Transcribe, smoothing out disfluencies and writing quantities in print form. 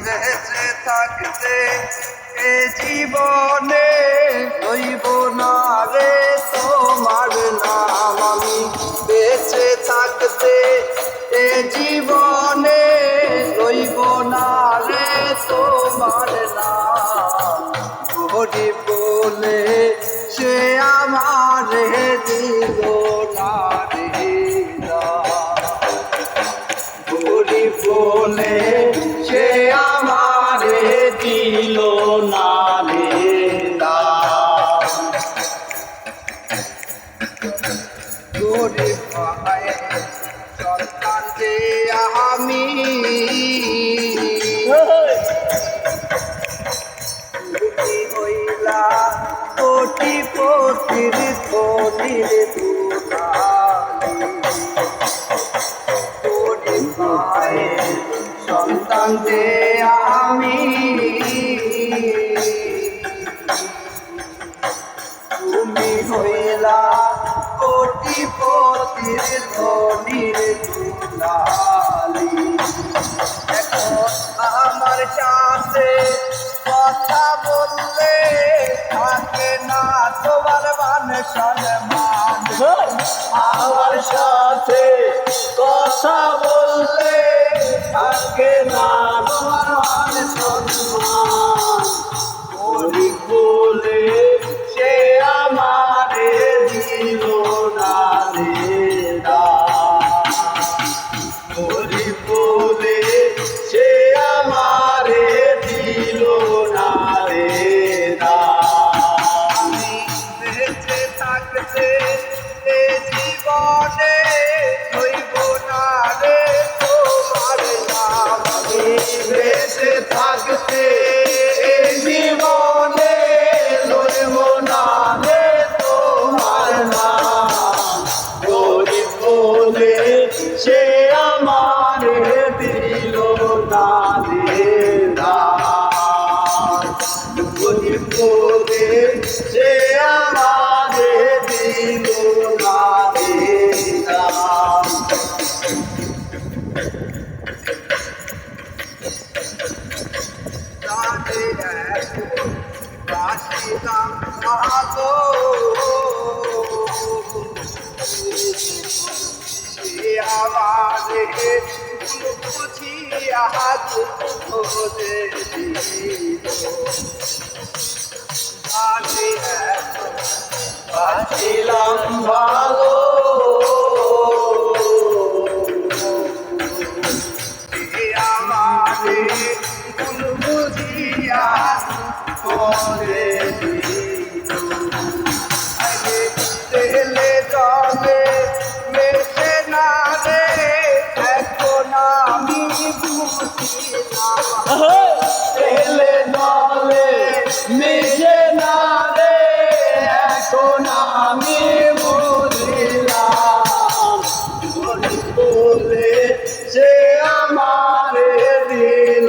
বেঁচে থাকতে এ জীবনে রইব না রে তোমার নাম। আমি বেঁচে থাকতে এ জীবনে রইব না রে তোমার নাম। গরিব বলে সে আমারে দিল না রে গরিব বলে সে আমারে দিল না রে গরিব মায়ের সন্তান যে আমি তুমি হইলা কোটিপতির ধনির দুলালি। গরিব মায়ের সন্তান যে আমি তুমি হইলা কোটিপতির ধনির দুলালি। এখন আমার সাথে কথা বললে থাকে না তোমার মান সম্মান। আমার সাথে কথা বললে থাকে না তোমার মান সম্মান। গরিব বলে সে আমারে দিল না রে গরিব বলে সে আমারে দিল না রে আমি বেঁচে থাকতে এ জীবনে হইব না রে তোমার নাম। আমি বেঁচে থাকতে এ জীবনে লইব না রে তোমার নাম। গরিব বলে সে আমারে দিল না রে গরিব বলে সে আমারে দিল না রে বাসিলাম ভালো সে আমারে বুঝিয়া ধরে আমি বাসিলাম ভালো সে আমারে বুঝিয়া করে তেলে জলে মেশে না রে এখন আমি বুঝিলাম। তেলে জলে মিশে না রে এখন আমি বুঝিলাম। বলে সে আমারে দিল